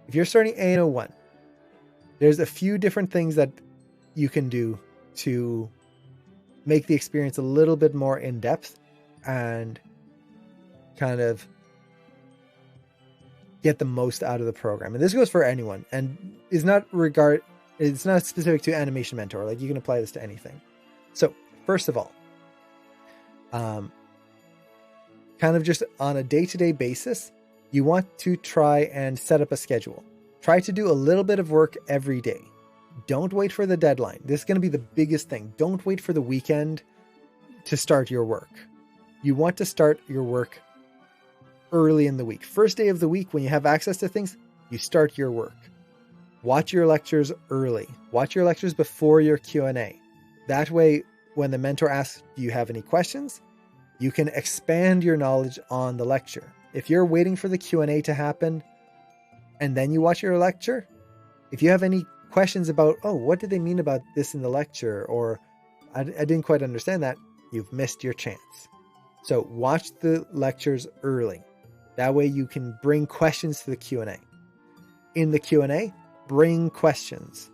If you're starting A101, there's a few different things that you can do to make the experience a little bit more in-depth and kind of get the most out of the program. And this goes for anyone and it's not specific to Animation Mentor. Like, you can apply this to anything. So first of all, kind of just on a day-to-day basis, you want to try and set up a schedule. Try to do a little bit of work every day. Don't wait for the deadline. This is going to be the biggest thing. Don't wait for the weekend to start your work. You want to start your work early in the week. First day of the week, when you have access to things, you start your work. Watch your lectures early. Watch your lectures before your Q&A. That way, when the mentor asks, do you have any questions? You can expand your knowledge on the lecture. If you're waiting for the Q&A to happen and then you watch your lecture, if you have any questions about, oh, what did they mean about this in the lecture? Or I didn't quite understand that, you've missed your chance. So watch the lectures early. That way you can bring questions to the Q&A. In the Q&A, bring questions.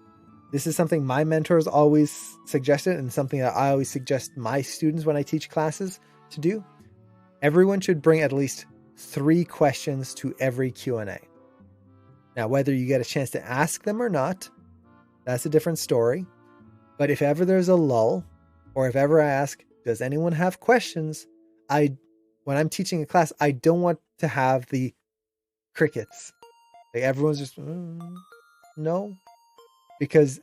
This is something my mentors always suggested and something that I always suggest my students when I teach classes to do. Everyone should bring at least 3 questions to every Q&A. Now, whether you get a chance to ask them or not, that's a different story. But if ever there's a lull, or if ever I ask, does anyone have questions? When I'm teaching a class, I don't want to have the crickets. Like, everyone's just, no. Because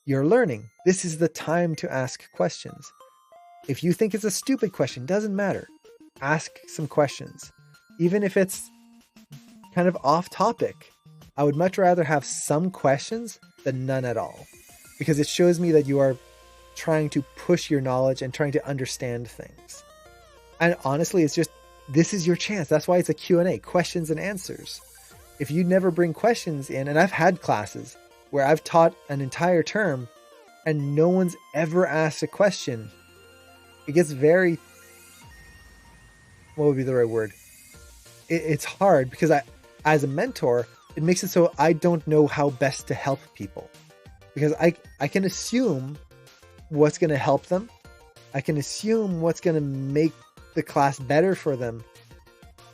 you're learning. This is the time to ask questions. If you think it's a stupid question, doesn't matter. Ask some questions. Even if it's kind of off topic, I would much rather have some questions than none at all. Because it shows me that you are trying to push your knowledge and trying to understand things. And honestly, it's just, this is your chance. That's why it's a Q&A, questions and answers. If you never bring questions in, and I've had classes where I've taught an entire term and no one's ever asked a question, it gets very, what would be the right word? It's hard because as a mentor, it makes it so I don't know how best to help people. Because I can assume what's going to help them. I can assume what's going to make the class better for them.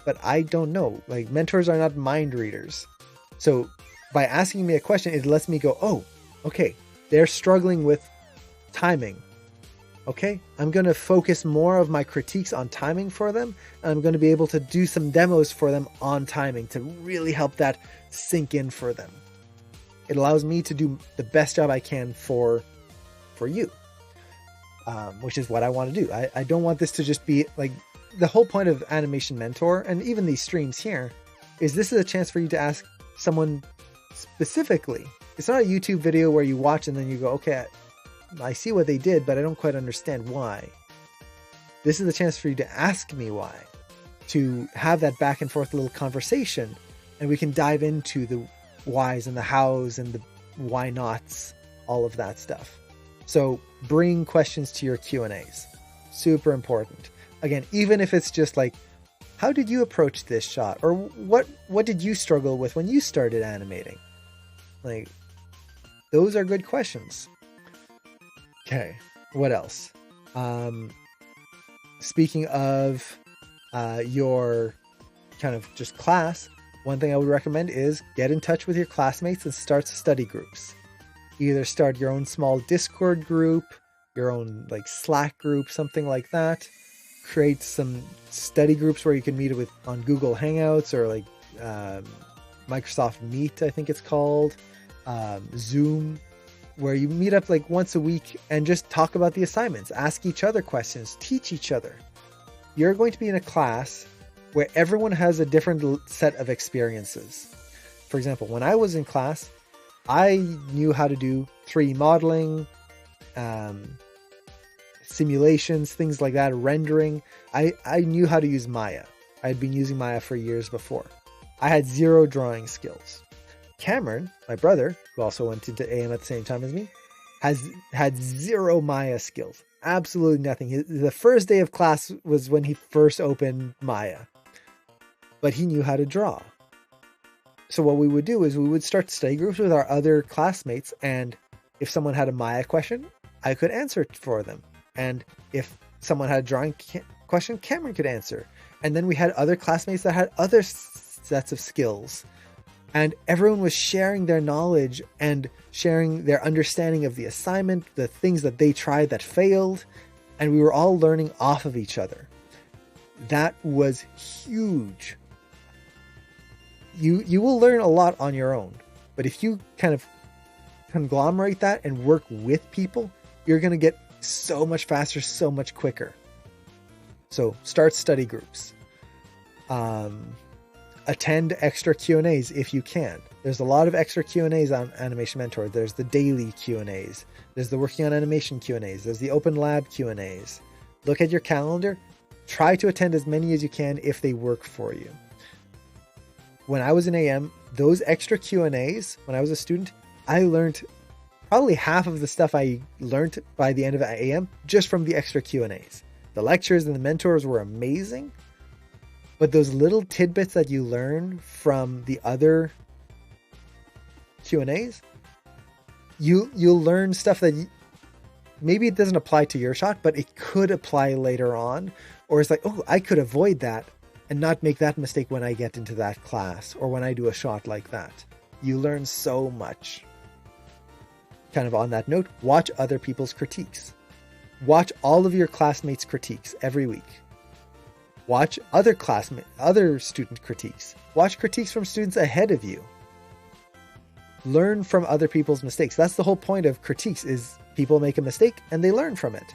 But I don't know. Like, mentors are not mind readers. So by asking me a question, it lets me go, oh, okay, they're struggling with timing. Okay, I'm going to focus more of my critiques on timing for them. And I'm going to be able to do some demos for them on timing to really help that sink in for them. It allows me to do the best job I can for you, which is what I want to do. I don't want this to just be like, the whole point of Animation Mentor and even these streams here is this is a chance for you to ask someone specifically. It's not a YouTube video where you watch and then you go, okay, I see what they did, but I don't quite understand why. This is a chance for you to ask me why, to have that back and forth little conversation, and we can dive into the whys and the hows and the why nots, all of that stuff. So bring questions to your Q&As. Super important. Again, even if it's just like, how did you approach this shot? Or what did you struggle with when you started animating? Like, those are good questions. Okay, what else? Speaking of your kind of just class, one thing I would recommend is get in touch with your classmates and start study groups. Either start your own small Discord group, your own like Slack group, something like that. Create some study groups where you can meet with on Google Hangouts or like Microsoft Meet, I think it's called, Zoom, where you meet up like once a week and just talk about the assignments, ask each other questions, teach each other. You're going to be in a class where everyone has a different set of experiences. For example, when I was in class, I knew how to do 3D modeling, simulations, things like that, rendering. I knew how to use Maya. I had been using Maya for years before. I had 0 drawing skills. Cameron, my brother, who also went into AM at the same time as me, had 0 Maya skills. Absolutely nothing. The first day of class was when he first opened Maya. But he knew how to draw. So what we would do is we would start study groups with our other classmates, and if someone had a Maya question, I could answer it for them. And if someone had a drawing question, Cameron could answer. And then we had other classmates that had other sets of skills. And everyone was sharing their knowledge and sharing their understanding of the assignment, the things that they tried that failed. And we were all learning off of each other. That was huge. You will learn a lot on your own. But if you kind of conglomerate that and work with people, you're going to get so much faster, so much quicker. So start study groups. Attend extra Q&As if you can. There's a lot of extra Q&As on Animation Mentor. There's the daily Q&As. There's the working on animation Q&As. There's the open lab Q&As. Look at your calendar. Try to attend as many as you can if they work for you. When I was in AM, those extra Q&As, when I was a student, I learned probably half of the stuff I learned by the end of AM just from the extra Q&As. The lectures and the mentors were amazing, but those little tidbits that you learn from the other Q&As, you'll learn stuff that maybe it doesn't apply to your shot, but it could apply later on. Or it's like, oh, I could avoid that and not make that mistake when I get into that class or when I do a shot like that. You learn so much. Kind of on that note, watch other people's critiques. Watch all of your classmates' critiques every week. Watch other student critiques. Watch critiques from students ahead of you. Learn from other people's mistakes. That's the whole point of critiques, is people make a mistake and they learn from it.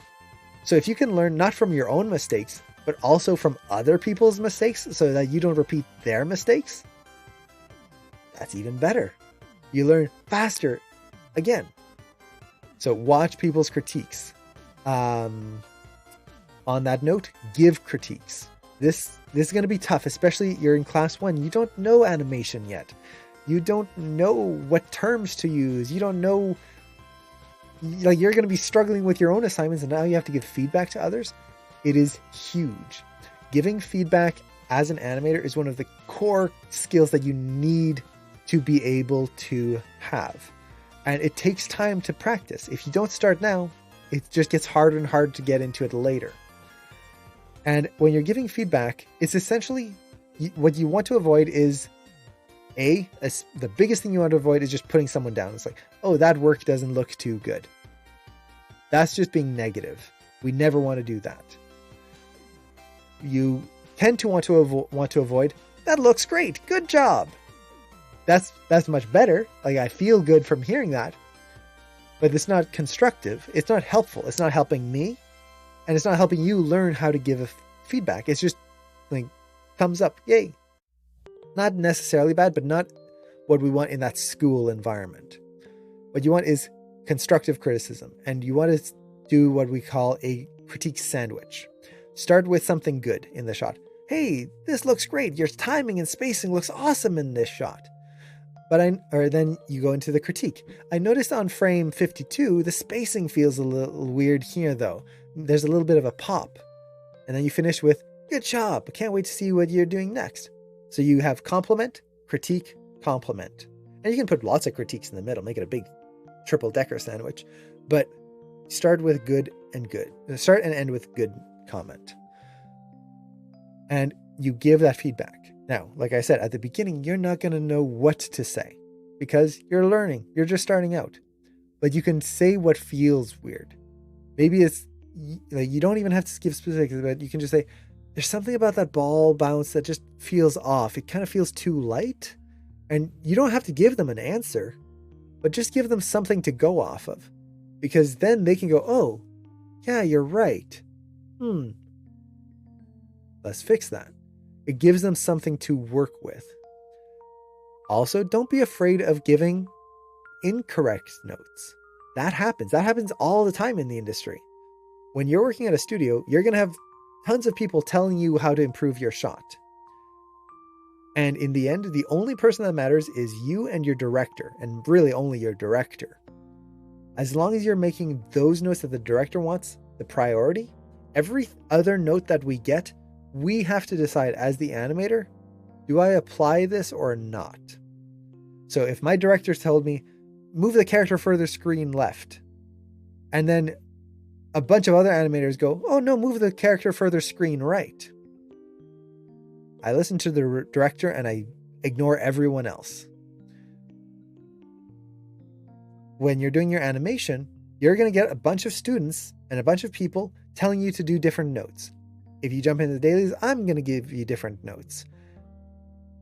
So if you can learn not from your own mistakes, but also from other people's mistakes so that you don't repeat their mistakes, that's even better. You learn faster again. So watch people's critiques. On that note, give critiques. This is going to be tough, especially you're in class 1. You don't know animation yet. You don't know what terms to use. You don't know, like, you're going to be struggling with your own assignments, and now you have to give feedback to others. It is huge. Giving feedback as an animator is one of the core skills that you need to be able to have. And it takes time to practice. If you don't start now, it just gets harder and harder to get into it later. And when you're giving feedback, it's essentially what you want to avoid is the biggest thing you want to avoid is just putting someone down. It's like, oh, that work doesn't look too good. That's just being negative. We never want to do that. You tend to want to avoid, that looks great. Good job. That's much better. Like, I feel good from hearing that, but it's not constructive. It's not helpful. It's not helping me, and it's not helping you learn how to give a feedback. It's just like thumbs up. Yay. Not necessarily bad, but not what we want in that school environment. What you want is constructive criticism, and you want to do what we call a critique sandwich. Start with something good in the shot. Hey, this looks great. Your timing and spacing looks awesome in this shot. Then you go into the critique. I noticed on frame 52, the spacing feels a little weird here though. There's a little bit of a pop. And then you finish with, good job. I can't wait to see what you're doing next. So you have compliment, critique, compliment. And you can put lots of critiques in the middle, make it a big triple decker sandwich. But start with good and good. Start and end with good comment. And you give that feedback. Now, like I said, at the beginning, you're not going to know what to say because you're learning. You're just starting out. But you can say what feels weird. Maybe it's like you don't even have to give specifics, but you can just say, there's something about that ball bounce that just feels off. It kind of feels too light. And you don't have to give them an answer, but just give them something to go off of. Because then they can go, oh, yeah, you're right. Let's fix that. It gives them something to work with. Also, don't be afraid of giving incorrect notes. That happens. That happens all the time in the industry. When you're working at a studio, you're going to have tons of people telling you how to improve your shot. And in the end, the only person that matters is you and your director, and really only your director. As long as you're making those notes that the director wants the priority, every other note that we get, we have to decide as the animator, do I apply this or not? So if my director told me, move the character further screen left, and then a bunch of other animators go, oh no, move the character further screen right, I listen to the director and I ignore everyone else. When you're doing your animation, you're going to get a bunch of students and a bunch of people telling you to do different notes. If you jump into the dailies, I'm going to give you different notes.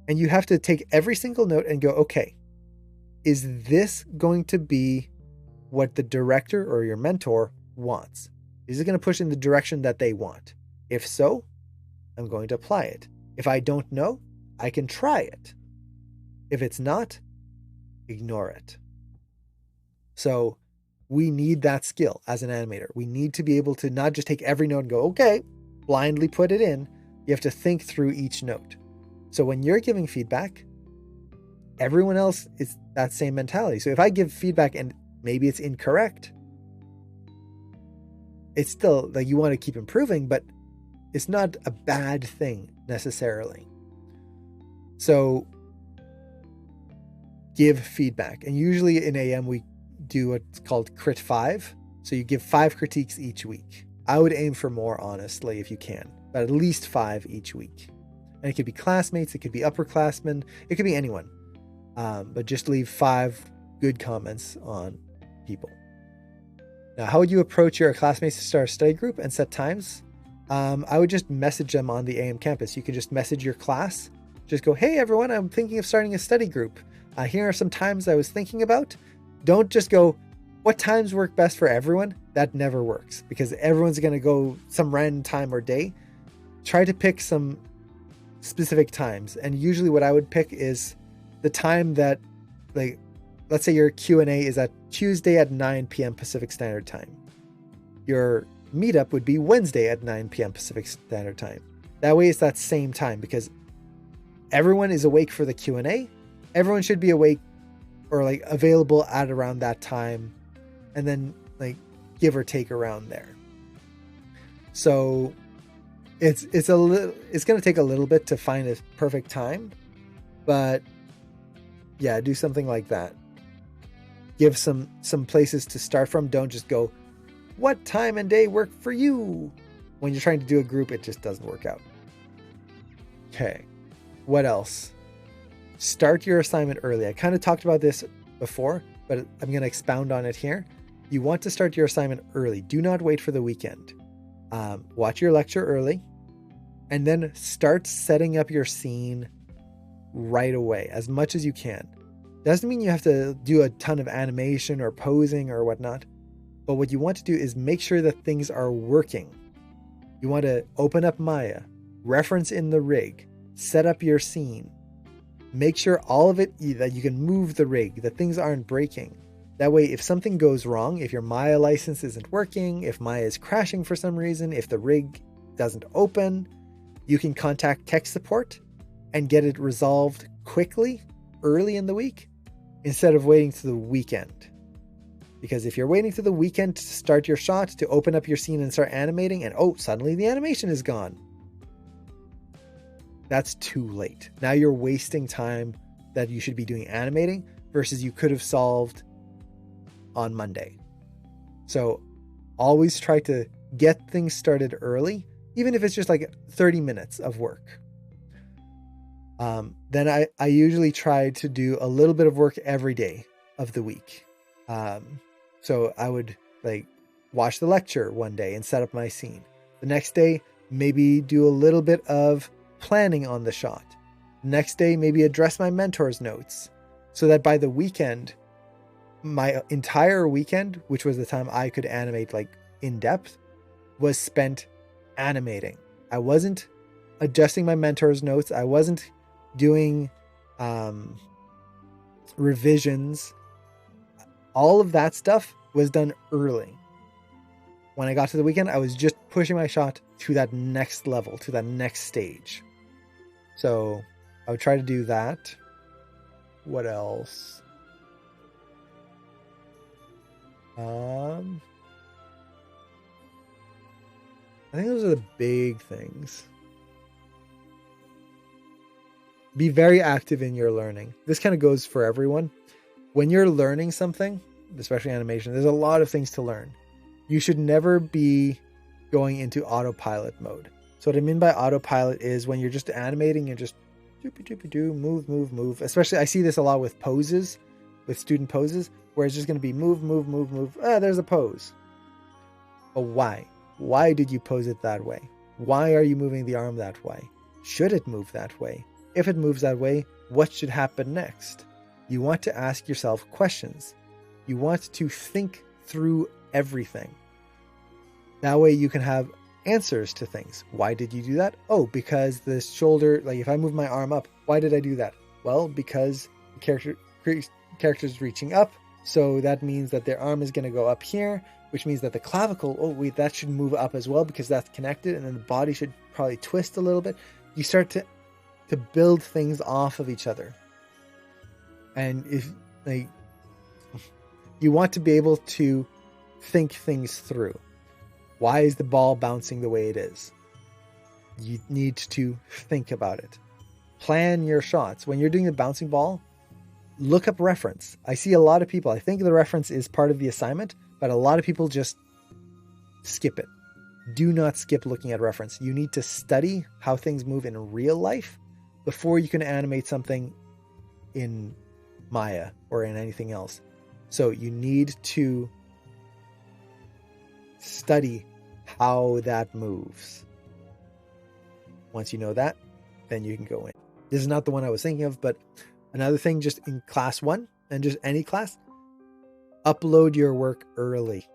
And you have to take every single note and go, okay, is this going to be what the director or your mentor wants? Is it going to push in the direction that they want? If so, I'm going to apply it. If I don't know, I can try it. If it's not, ignore it. So we need that skill as an animator. We need to be able to not just take every note and go, okay, blindly put it in. You have to think through each note. So when you're giving feedback, everyone else is that same mentality. So if I give feedback and maybe it's incorrect, it's still like you want to keep improving, but it's not a bad thing necessarily. So give feedback. And usually in AM, we do what's called Crit 5. So you give 5 critiques each week. I would aim for more, honestly, if you can, but at least 5 each week. And it could be classmates, it could be upperclassmen, it could be anyone. But just leave 5 good comments on people. Now, how would you approach your classmates to start a study group and set times? I would just message them on the AM campus. You can just message your class. Just go, hey, everyone, I'm thinking of starting a study group. Here are some times I was thinking about. Don't just go, what times work best for everyone? That never works because everyone's going to go some random time or day. Try to pick some specific times. And usually what I would pick is the time that, like, let's say your Q&A is at Tuesday at 9 p.m. Pacific Standard Time. Your meetup would be Wednesday at 9 p.m. Pacific Standard Time. That way it's that same time because everyone is awake for the Q&A. Everyone should be awake or like available at around that time, and then like give or take around there. So it's going to take a little bit to find a perfect time, but yeah, do something like that. Give some places to start from. Don't just go, what time and day work for you? When you're trying to do a group, it just doesn't work out. Okay, what else? Start your assignment early. I kind of talked about this before, but I'm going to expound on it here. You want to start your assignment early. Do not wait for the weekend. Watch your lecture early, and then start setting up your scene right away, as much as you can. Doesn't mean you have to do a ton of animation or posing or whatnot, but what you want to do is make sure that things are working. You want to open up Maya, reference in the rig, set up your scene. Make sure all of it, that you can move the rig, that things aren't breaking. That way, if something goes wrong, if your Maya license isn't working, if Maya is crashing for some reason, if the rig doesn't open, you can contact tech support and get it resolved quickly, early in the week, instead of waiting to the weekend. Because if you're waiting to the weekend to start your shot, to open up your scene and start animating, and oh, suddenly the animation is gone, that's too late. Now you're wasting time that you should be doing animating versus you could have solved on Monday. So always try to get things started early, even if it's just like 30 minutes of work. Then I usually try to do a little bit of work every day of the week. So I would like watch the lecture one day and set up my scene. The next day, maybe do a little bit of planning on the shot. Next day, maybe address my mentor's notes so that by the weekend, my entire weekend, which was the time I could animate like in depth, was spent animating. I wasn't adjusting my mentor's notes. I wasn't doing revisions. All of that stuff was done early. When I got to the weekend, I was just pushing my shot to that next level, to that next stage. So I would try to do that. What else? I think those are the big things. Be very active in your learning. This kind of goes for everyone. When you're learning something, especially animation, there's a lot of things to learn. You should never be going into autopilot mode. So what I mean by autopilot is when you're just animating, you're just move. Especially I see this a lot with poses, with student poses, where it's just going to be move. There's a pose. But why? Why did you pose it that way? Why are you moving the arm that way? Should it move that way? If it moves that way, what should happen next? You want to ask yourself questions. You want to think through everything. That way you can have answers to things. Why did you do that? Oh, because the shoulder, like if I move my arm up, why did I do that? Well, because the character's reaching up. So that means that their arm is going to go up here, which means that the clavicle, oh wait, that should move up as well because that's connected. And then the body should probably twist a little bit. You start to build things off of each other. And if like you want to be able to think things through. Why is the ball bouncing the way it is? You need to think about it. Plan your shots. When you're doing the bouncing ball, look up reference. I see a lot of people, I think the reference is part of the assignment, but a lot of people just skip it. Do not skip looking at reference. You need to study how things move in real life before you can animate something in Maya or in anything else. So you need to study how that moves. Once you know that, then you can go in. This is not the one I was thinking of, but another thing just in class 1 and just any class, upload your work early.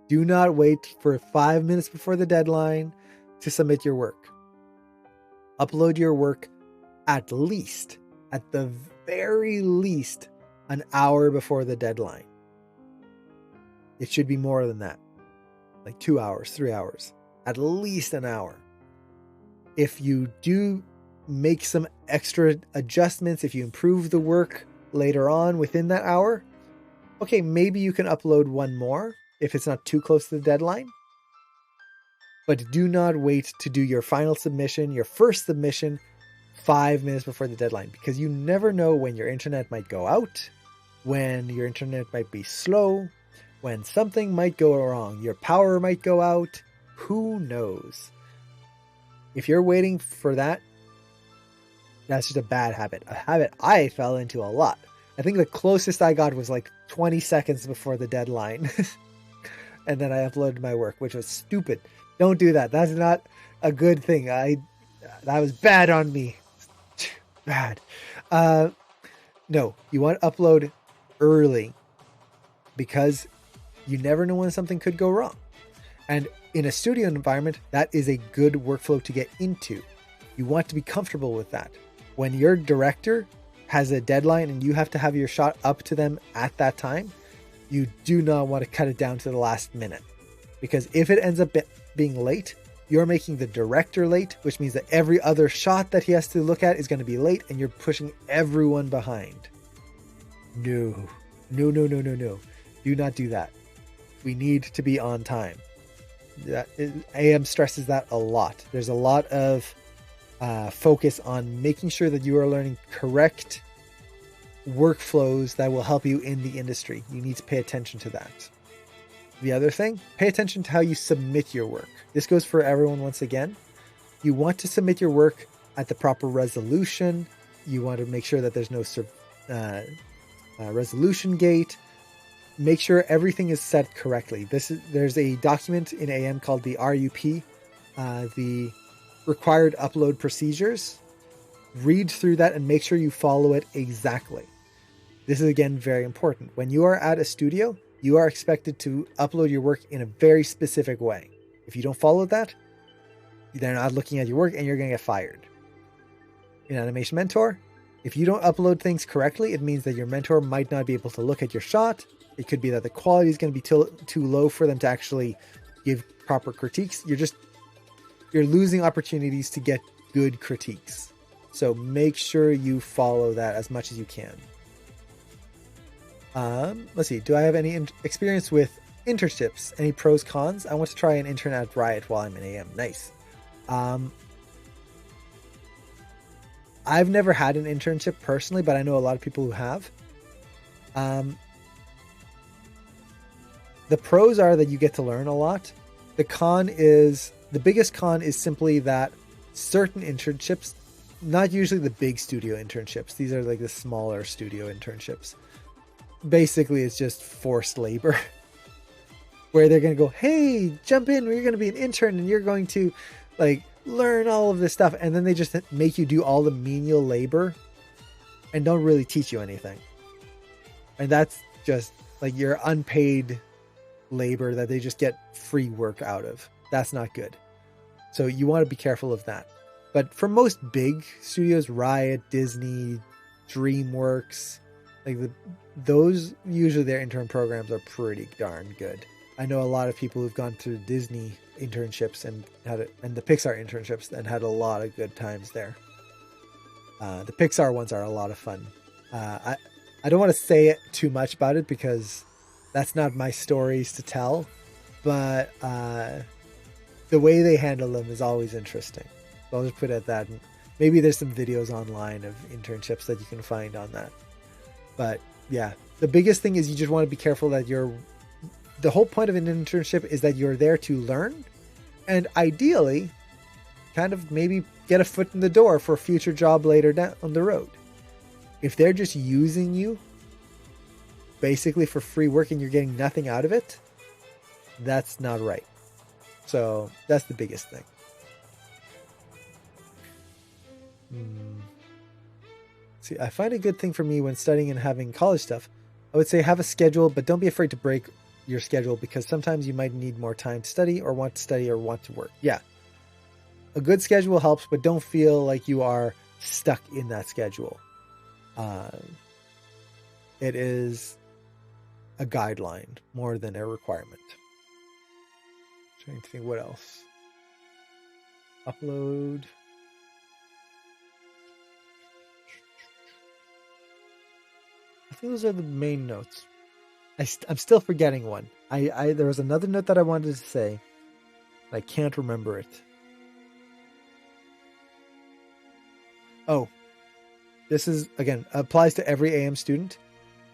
Do not wait for 5 minutes before the deadline to submit your work. Upload your work at the very least, an hour before the deadline. It should be more than that. Like 2 hours, 3 hours, at least an hour. If you do make some extra adjustments, if you improve the work later on within that hour, okay, maybe you can upload one more if it's not too close to the deadline. But do not wait to do your final submission, your first submission, 5 minutes before the deadline, because you never know when your internet might go out, when your internet might be slow, when something might go wrong, your power might go out, who knows? If you're waiting for that, that's just a bad habit. A habit I fell into a lot. I think the closest I got was like 20 seconds before the deadline. And then I uploaded my work, which was stupid. Don't do that. That's not a good thing. That was bad on me. Bad. No, you want to upload early because you never know when something could go wrong. And in a studio environment, that is a good workflow to get into. You want to be comfortable with that. When your director has a deadline and you have to have your shot up to them at that time, you do not want to cut it down to the last minute. Because if it ends up being late, you're making the director late, which means that every other shot that he has to look at is going to be late and you're pushing everyone behind. No. Do not do that. We need to be on time. AM stresses that a lot. There's a lot of focus on making sure that you are learning correct workflows that will help you in the industry. You need to pay attention to that. The other thing, pay attention to how you submit your work. This goes for everyone once again. You want to submit your work at the proper resolution. You want to make sure that there's no resolution gate. Make sure everything is set correctly. There's a document in AM called the RUP, the required upload procedures. Read through that and make sure you follow it exactly. This is again very important. When you are at a studio, you are expected to upload your work in a very specific way. If you don't follow that, they're not looking at your work and you're going to get fired. In Animation Mentor, if you don't upload things correctly, it means that your mentor might not be able to look at your shot. It could be that the quality is going to be too low for them to actually give proper critiques. You're losing opportunities to get good critiques. So make sure you follow that as much as you can. Let's see. Do I have any experience with internships? Any pros, cons? I want to try an intern at Riot while I'm in AM. Nice. I've never had an internship personally, but I know a lot of people who have. The pros are that you get to learn a lot. The biggest con is simply that certain internships, not usually the big studio internships, these are like the smaller studio internships. Basically, it's just forced labor where they're going to go, hey, jump in, you're going to be an intern and you're going to like learn all of this stuff. And then they just make you do all the menial labor and don't really teach you anything. And that's just like your unpaid labor that they just get free work out of. That's not good. So you want to be careful of that. But for most big studios, Riot, Disney, DreamWorks, like those, usually their intern programs are pretty darn good. I know a lot of people who've gone through Disney internships and the Pixar internships and had a lot of good times there. The Pixar ones are a lot of fun. I don't want to say too much about it because that's not my stories to tell, but the way they handle them is always interesting. So I'll just put it at that. And maybe there's some videos online of internships that you can find on that. But yeah, the biggest thing is you just want to be careful that the whole point of an internship is that you're there to learn and ideally kind of maybe get a foot in the door for a future job later down the road. If they're just using you basically for free work and you're getting nothing out of it, that's not right. So that's the biggest thing. See, I find a good thing for me when studying and having college stuff. I would say have a schedule, but don't be afraid to break your schedule because sometimes you might need more time to study or want to work. Yeah. A good schedule helps, but don't feel like you are stuck in that schedule. It is a guideline more than a requirement. Trying to think what else. Upload. I think those are the main notes. I'm still forgetting one. There was another note that I wanted to say. I can't remember it. Oh, this is, again, applies to every AM student.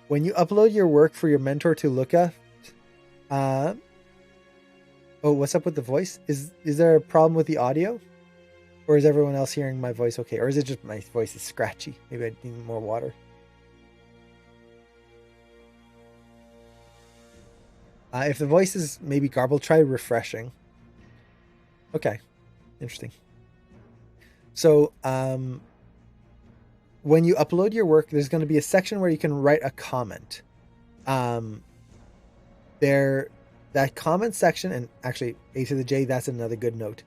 When you upload your work for your mentor to look at, oh, what's up with the voice? Is there a problem with the audio? Or is everyone else hearing my voice okay? Or is it just my voice is scratchy? Maybe I need more water. If the voice is maybe garbled, try refreshing. Okay. Interesting. So, when you upload your work, there's going to be a section where you can write a comment. That comment section, and actually A to the J, that's another good note.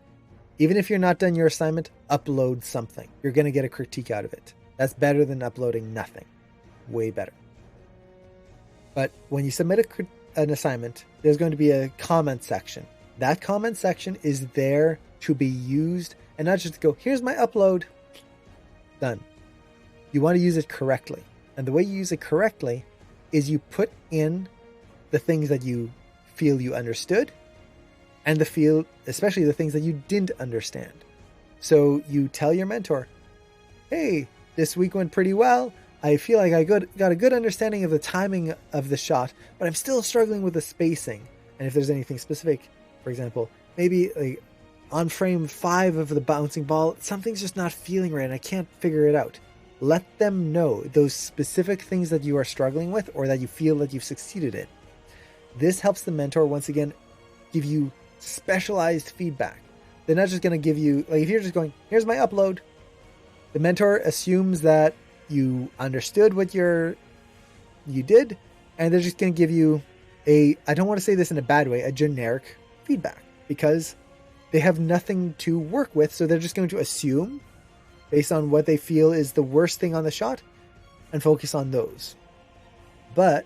Even if you're not done your assignment, upload something. You're going to get a critique out of it. That's better than uploading nothing. Way better. But when you submit an assignment, there's going to be a comment section. That comment section is there to be used and not just to go, here's my upload. Done. You want to use it correctly. And the way you use it correctly is you put in the things that you feel you understood and especially the things that you didn't understand. So you tell your mentor, hey, this week went pretty well. I feel like I got a good understanding of the timing of the shot, but I'm still struggling with the spacing. And if there's anything specific, for example, maybe like on frame 5 of the bouncing ball, something's just not feeling right and I can't figure it out. Let them know those specific things that you are struggling with or that you feel that you've succeeded in. This helps the mentor, once again, give you specialized feedback. They're not just going to give you, like if you're just going, here's my upload. The mentor assumes that you understood what you did, and they're just going to give you I don't want to say this in a bad way, a generic feedback, because they have nothing to work with, so they're just going to assume based on what they feel is the worst thing on the shot and focus on those. But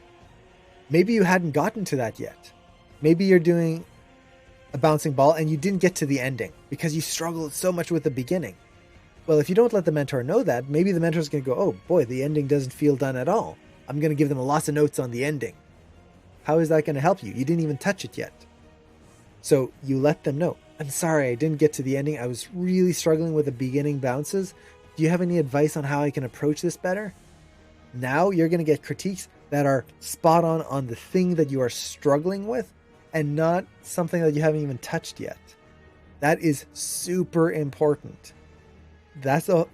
maybe you hadn't gotten to that yet. Maybe you're doing a bouncing ball and you didn't get to the ending because you struggled so much with the beginning. Well, if you don't let the mentor know that, maybe the mentor's going to go, oh boy, the ending doesn't feel done at all. I'm going to give them lots of notes on the ending. How is that going to help you? You didn't even touch it yet. So you let them know, I'm sorry, I didn't get to the ending. I was really struggling with the beginning bounces. do you have any advice on how I can approach this better? Now you're going to get critiques that are spot on the thing that you are struggling with and not something that you haven't even touched yet. That is super important. That's the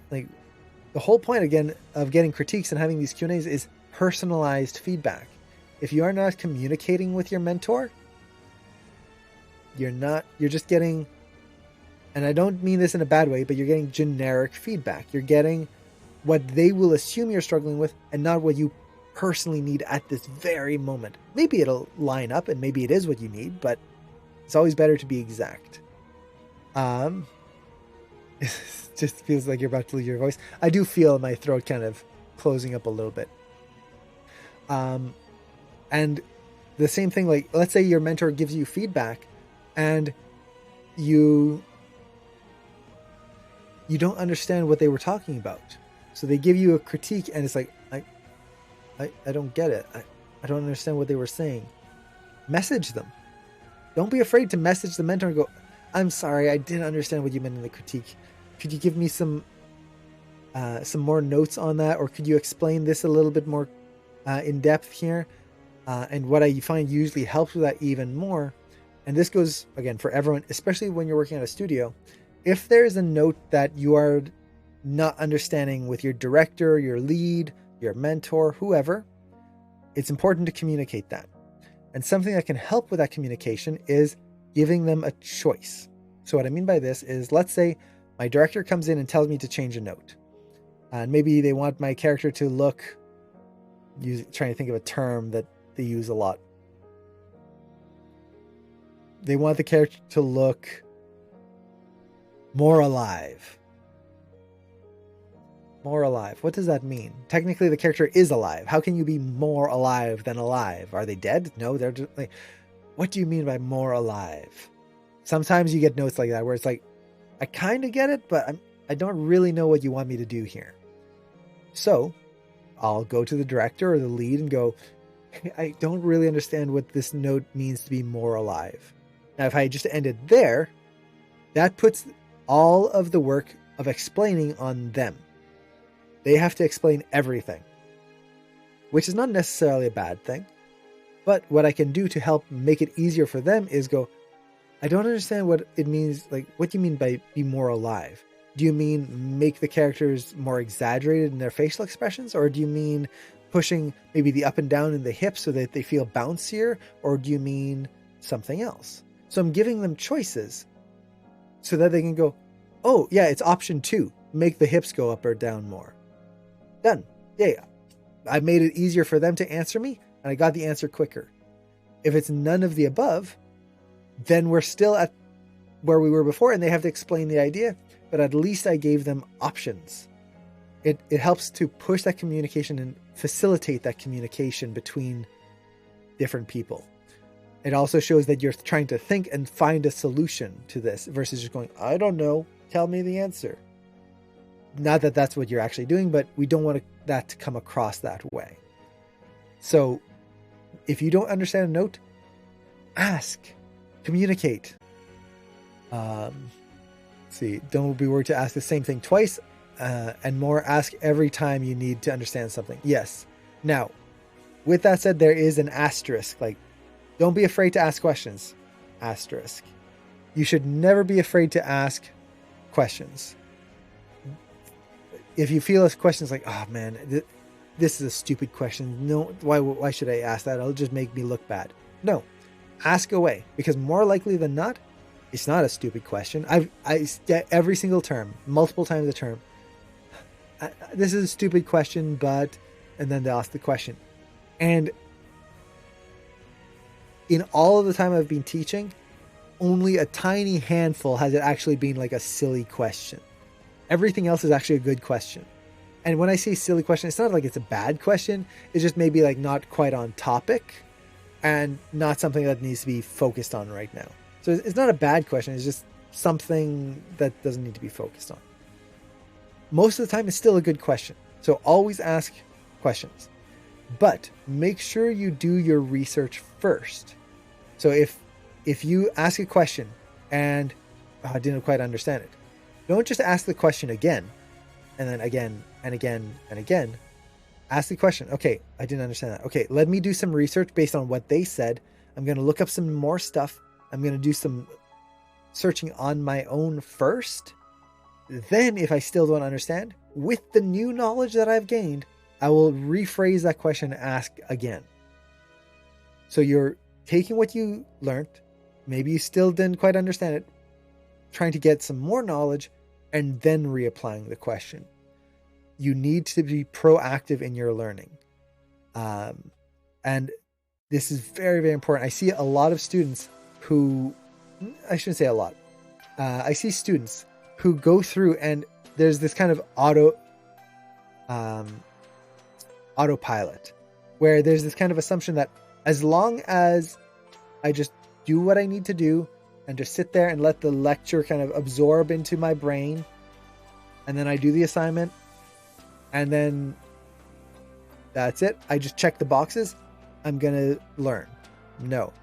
whole point, again, of getting critiques and having these Q&As is personalized feedback. If you are not communicating with your mentor, you're just getting, and I don't mean this in a bad way, but you're getting generic feedback. You're getting what they will assume you're struggling with and not what you personally need at this very moment. Maybe it'll line up and maybe it is what you need, but it's always better to be exact. It just feels like you're about to lose your voice. I do feel my throat kind of closing up a little bit. And the same thing, like, let's say your mentor gives you feedback and you don't understand what they were talking about. So they give you a critique and it's like, I don't get it. I don't understand what they were saying. Message them. Don't be afraid to message the mentor and go, I'm sorry, I didn't understand what you meant in the critique. Could you give me some more notes on that? Or could you explain this a little bit more in depth here? And what I find usually helps with that even more, and this goes, again, for everyone, especially when you're working at a studio, if there's a note that you are not understanding with your director, your lead, your mentor, whoever, it's important to communicate that. And something that can help with that communication is giving them a choice. So what I mean by this is, let's say my director comes in and tells me to change a note. And maybe they want my character to look, trying to think of a term that they use a lot. They want the character to look more alive. More alive. What does that mean? Technically, the character is alive. How can you be more alive than alive? Are they dead? No, they're just like, what do you mean by more alive? Sometimes you get notes like that where it's like, I kind of get it, but I don't really know what you want me to do here. So I'll go to the director or the lead and go, I don't really understand what this note means to be more alive. Now, if I just ended there, that puts all of the work of explaining on them. They have to explain everything, which is not necessarily a bad thing. But what I can do to help make it easier for them is go, I don't understand what it means. Like, what do you mean by be more alive? Do you mean make the characters more exaggerated in their facial expressions? Or do you mean pushing maybe the up and down in the hips so that they feel bouncier? Or do you mean something else? So I'm giving them choices so that they can go, oh yeah, it's option 2. Make the hips go up or down more. Done. Yeah. I made it easier for them to answer me and I got the answer quicker. If it's none of the above, then we're still at where we were before and they have to explain the idea, but at least I gave them options. It helps to push that communication and facilitate that communication between different people. It also shows that you're trying to think and find a solution to this versus just going, I don't know, tell me the answer. Not that that's what you're actually doing, but we don't want that to come across that way. So if you don't understand a note, ask, communicate. See, don't be worried to ask the same thing twice, and more, ask every time you need to understand something. Yes. Now, with that said, there is an asterisk. Like, don't be afraid to ask questions. Asterisk. You should never be afraid to ask questions. If you feel this question is like, oh man, this is a stupid question. No, why should I ask that? It'll just make me look bad. No, ask away, because more likely than not, it's not a stupid question. I get every single term, multiple times a term. This is a stupid question, but, and then they ask the question. And in all of the time I've been teaching, only a tiny handful has it actually been like a silly question. Everything else is actually a good question. And when I say silly question, it's not like it's a bad question. It's just maybe like not quite on topic and not something that needs to be focused on right now. So it's not a bad question. It's just something that doesn't need to be focused on. Most of the time, it's still a good question. So always ask questions, but make sure you do your research first. So if you ask a question and I didn't quite understand it, don't just ask the question again. and then again and again and again. Ask the question. Okay, I didn't understand that. Okay, let me do some research based on what they said. I'm going to look up some more stuff. I'm going to do some searching on my own first. Then, if I still don't understand, with the new knowledge that I've gained, I will rephrase that question and ask again. So you're taking what you learned, maybe you still didn't quite understand it, trying to get some more knowledge, and then reapplying the question. You need to be proactive in your learning. And this is very, very important. I see a lot of students who, I shouldn't say a lot. I see students who go through and there's this kind of autopilot where there's this kind of assumption that as long as I just do what I need to do and just sit there and let the lecture kind of absorb into my brain, and then I do the assignment, and then that's it. I just check the boxes. I'm going to learn. No,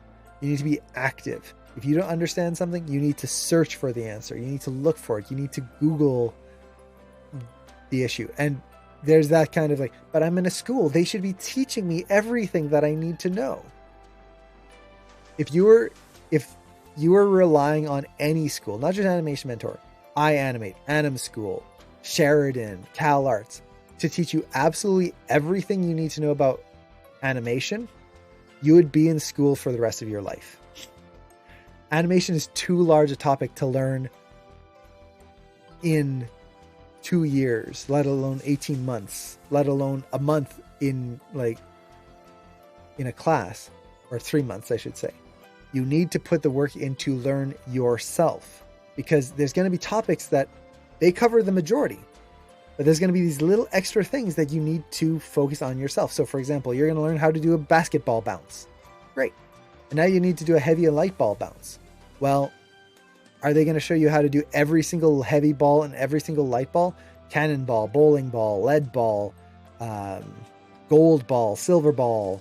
you need to be active. If you don't understand something, you need to search for the answer. You need to look for it. You need to Google the issue. And there's that kind of like, but I'm in a school. They should be teaching me everything that I need to know. If you were relying on any school, not just Animation Mentor, iAnimate, Anim School, Sheridan, CalArts, to teach you absolutely everything you need to know about animation, you would be in school for the rest of your life. Animation is too large a topic to learn in 2 years, let alone 18 months, let alone a month in a class, or 3 months, I should say. You need to put the work in to learn yourself, because there's going to be topics that they cover the majority, but there's going to be these little extra things that you need to focus on yourself. So for example, you're going to learn how to do a basketball bounce. Great. And now you need to do a heavy and light ball bounce. Well, are they going to show you how to do every single heavy ball and every single light ball? Cannonball, bowling ball, lead ball, gold ball, silver ball,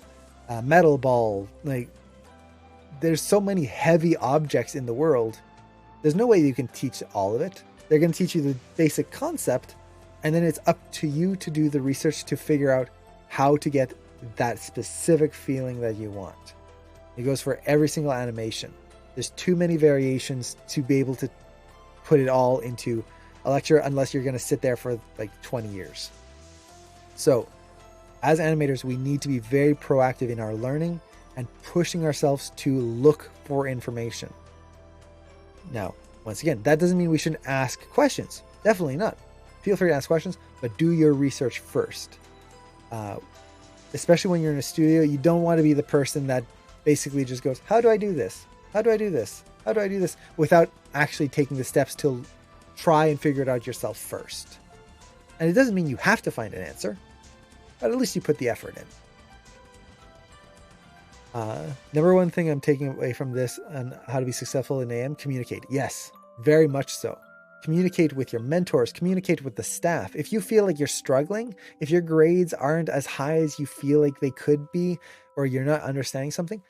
metal ball. Like, there's so many heavy objects in the world. There's no way you can teach all of it. They're going to teach you the basic concept, and then it's up to you to do the research to figure out how to get that specific feeling that you want. It goes for every single animation. There's too many variations to be able to put it all into a lecture unless you're going to sit there for like 20 years. So as animators, we need to be very proactive in our learning and pushing ourselves to look for information. Now, once again, that doesn't mean we shouldn't ask questions. Definitely not. Feel free to ask questions, but do your research first. Especially when you're in a studio, you don't want to be the person that basically just goes, how do I do this? How do I do this? How do I do this? Without actually taking the steps to try and figure it out yourself first. And it doesn't mean you have to find an answer, but at least you put the effort in. Number one thing I'm taking away from this on how to be successful in AM, communicate. Yes, very much so. Communicate with your mentors, communicate with the staff. If you feel like you're struggling, if your grades aren't as high as you feel like they could be, or you're not understanding something,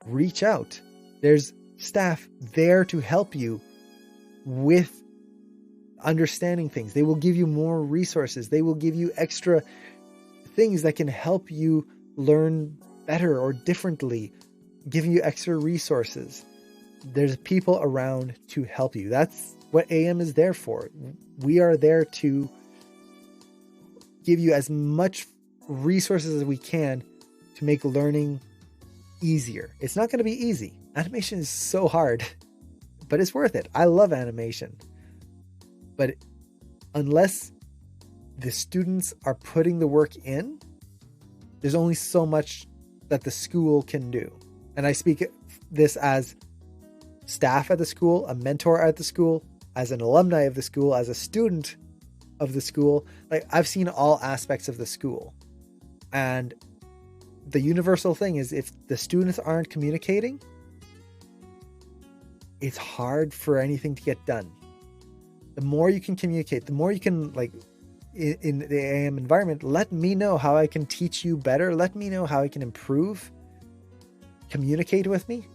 reach out. There's staff there to help you with understanding things. They will give you more resources. They will give you extra things that can help you learn better or differently, giving you extra resources. There's people around to help you. That's what AM is there for. We are there to give you as much resources as we can to make learning easier. It's not going to be easy. Animation is so hard, but it's worth it. I love animation. But unless the students are putting the work in, there's only so much that the school can do. And I speak this as staff at the school, a mentor at the school, as an alumni of the school, as a student of the school. Like, I've seen all aspects of the school. And the universal thing is, if the students aren't communicating, it's hard for anything to get done. The more you can communicate, the more you can, like, in the AM environment, let me know how I can teach you better. Let me know how I can improve. Communicate with me.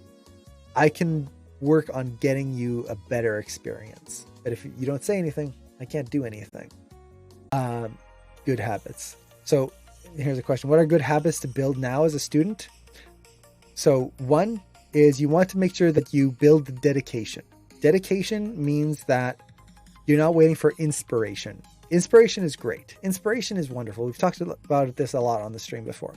I can work on getting you a better experience. But if you don't say anything, I can't do anything. Good habits. So here's a question. What are good habits to build now as a student? So one is you want to make sure that you build the dedication. Dedication means that you're not waiting for inspiration. Inspiration is great. Inspiration is wonderful. We've talked about this a lot on the stream before.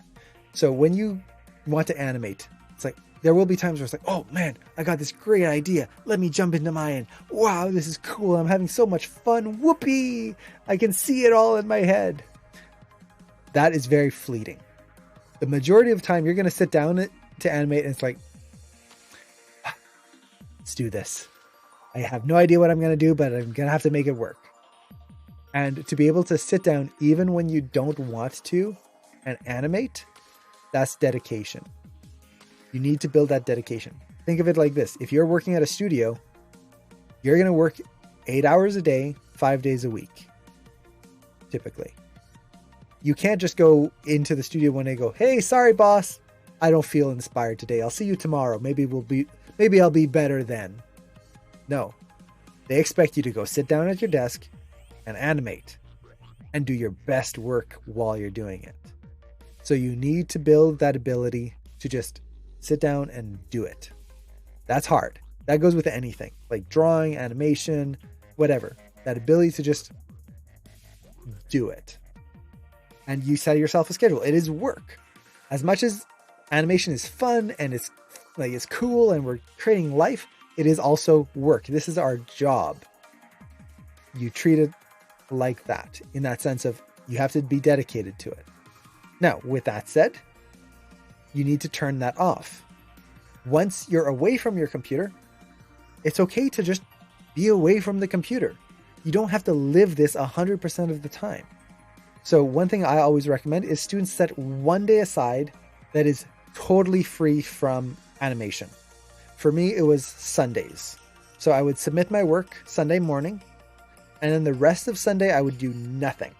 So when you want to animate, it's like there will be times where it's like, oh man, I got this great idea. Let me jump into mine. Wow, this is cool. I'm having so much fun. Whoopee! I can see it all in my head. That is very fleeting. The majority of the time, you're going to sit down to animate and it's like, let's do this. I have no idea what I'm going to do, but I'm going to have to make it work. And to be able to sit down even when you don't want to and animate, that's dedication. You need to build that dedication. Think of it like this. If you're working at a studio, you're going to work 8 hours a day, 5 days a week, typically. You can't just go into the studio one day and go, hey, sorry, boss. I don't feel inspired today. I'll see you tomorrow. Maybe I'll be better then. No, they expect you to go sit down at your desk and animate and do your best work while you're doing it. So you need to build that ability to just sit down and do it. That's hard. That goes with anything like drawing, animation, whatever. That ability to just do it. And you set yourself a schedule. It is work. As much as animation is fun and it's cool and we're creating life, it is also work. This is our job. You treat it like that, in that sense of you have to be dedicated to it. Now, with that said, you need to turn that off. Once you're away from your computer, it's okay to just be away from the computer. You don't have to live this 100% of the time. So one thing I always recommend is students set one day aside that is totally free from animation. For me, it was Sundays. So I would submit my work Sunday morning, and then the rest of Sunday, I would do nothing.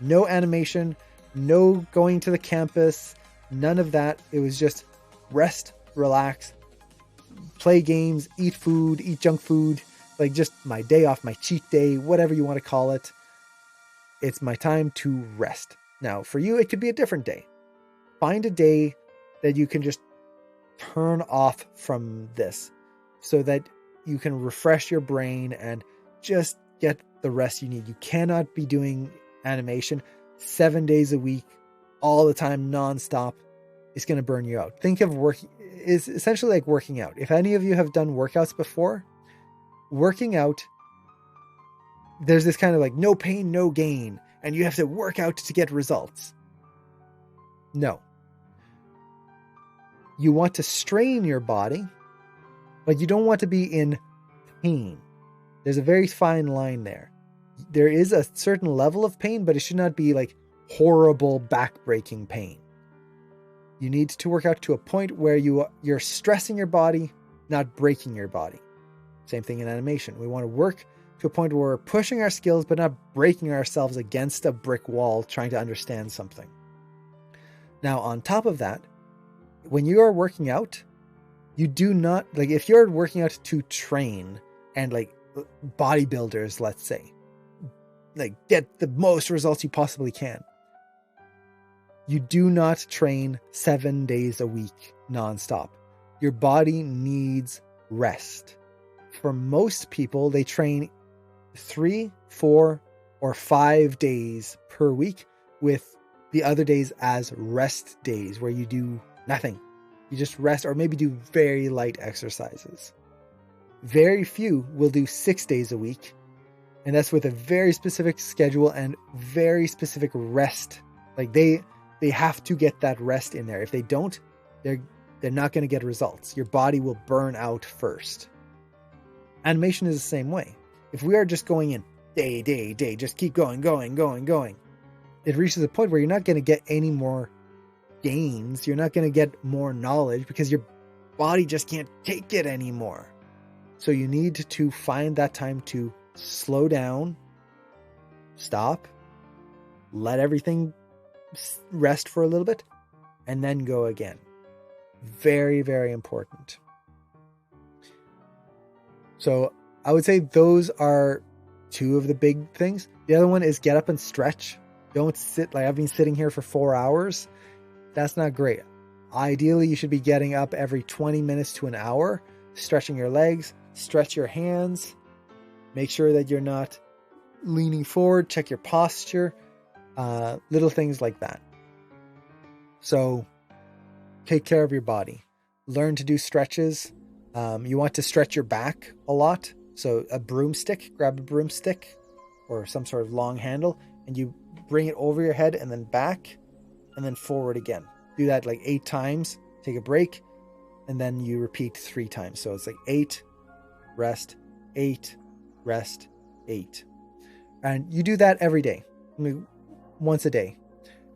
No animation, no going to the campus, none of that. It was just rest, relax, play games, eat food, eat junk food, like just my day off, my cheat day, whatever you want to call it. It's my time to rest. Now, for you, it could be a different day. Find a day that you can just turn off from this so that you can refresh your brain and just get the rest you need. You cannot be doing animation 7 days a week, all the time, nonstop. It's going to burn you out. Think of work is essentially like working out. If any of you have done workouts before, working out, there's this kind of like no pain, no gain, and you have to work out to get results. No. You want to strain your body, but you don't want to be in pain. There's a very fine line there. There is a certain level of pain, but it should not be like horrible back-breaking pain. You need to work out to a point where you're stressing your body, not breaking your body. Same thing in animation. We want to work to a point where we're pushing our skills, but not breaking ourselves against a brick wall trying to understand something. Now, on top of that, when you are working out, you do not, like if you're working out to train and like bodybuilders, let's say, like get the most results you possibly can, you do not train 7 days a week nonstop. Your body needs rest. For most people, they train 3, 4, or 5 days per week, with the other days as rest days where you do nothing. You just rest or maybe do very light exercises. Very few will do 6 days a week, and that's with a very specific schedule and very specific rest. Like they have to get that rest in there. If they don't, they're not going to get results. Your body will burn out first. Animation is the same way. If we are just going in day, just keep going, it reaches a point where you're not going to get any more gains. You're not going to get more knowledge because your body just can't take it anymore. So you need to find that time to slow down, stop, let everything rest for a little bit, and then go again. Very, very important. So I would say those are two of the big things. The other one is get up and stretch. Don't sit like I've been sitting here for 4 hours. That's not great. Ideally, you should be getting up every 20 minutes to an hour, stretching your legs, stretch your hands, make sure that you're not leaning forward, check your posture, little things like that. So take care of your body. Learn to do stretches. You want to stretch your back a lot. So a broomstick, grab a broomstick or some sort of long handle, and you bring it over your head and then back and then forward again. Do that like 8 times, take a break, and then you repeat 3 times. So it's like 8, rest, 8, rest, 8. And you do that every day, once a day.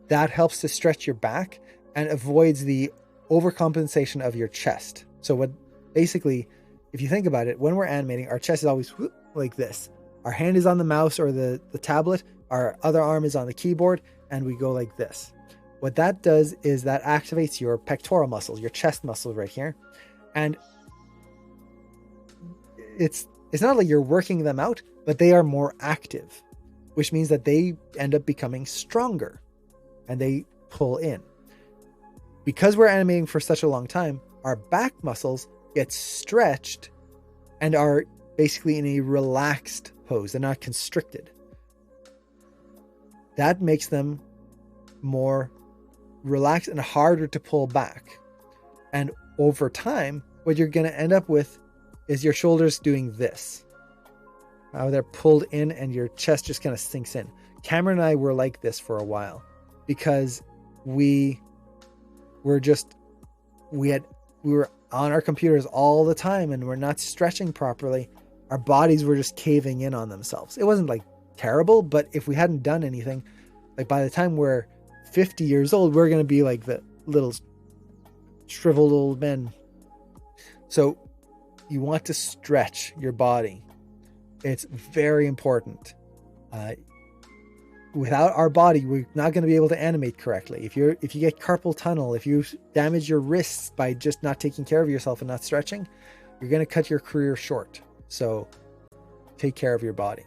That helps to stretch your back and avoids the overcompensation of your chest. So what basically, if you think about it, when we're animating, our chest is always like this. Our hand is on the mouse or the tablet, our other arm is on the keyboard, and we go like this. What that does is that activates your pectoral muscles, your chest muscles right here. And it's not like you're working them out, but they are more active, which means that they end up becoming stronger and they pull in. Because we're animating for such a long time, our back muscles get stretched and are basically in a relaxed pose. They're not constricted. That makes them more relaxed and harder to pull back. And over time, what you're going to end up with is your shoulders doing this. They're pulled in and your chest just kind of sinks in. Cameron and I were like this for a while because we were on our computers all the time and we're not stretching properly. Our bodies were just caving in on themselves. It wasn't like terrible, but if we hadn't done anything, like by the time we're 50 years old, we're going to be like the little shriveled old men. So you want to stretch your body. It's very important. Without our body, we're not going to be able to animate correctly. If you get carpal tunnel, if you damage your wrists by just not taking care of yourself and not stretching, you're going to cut your career short. So take care of your body.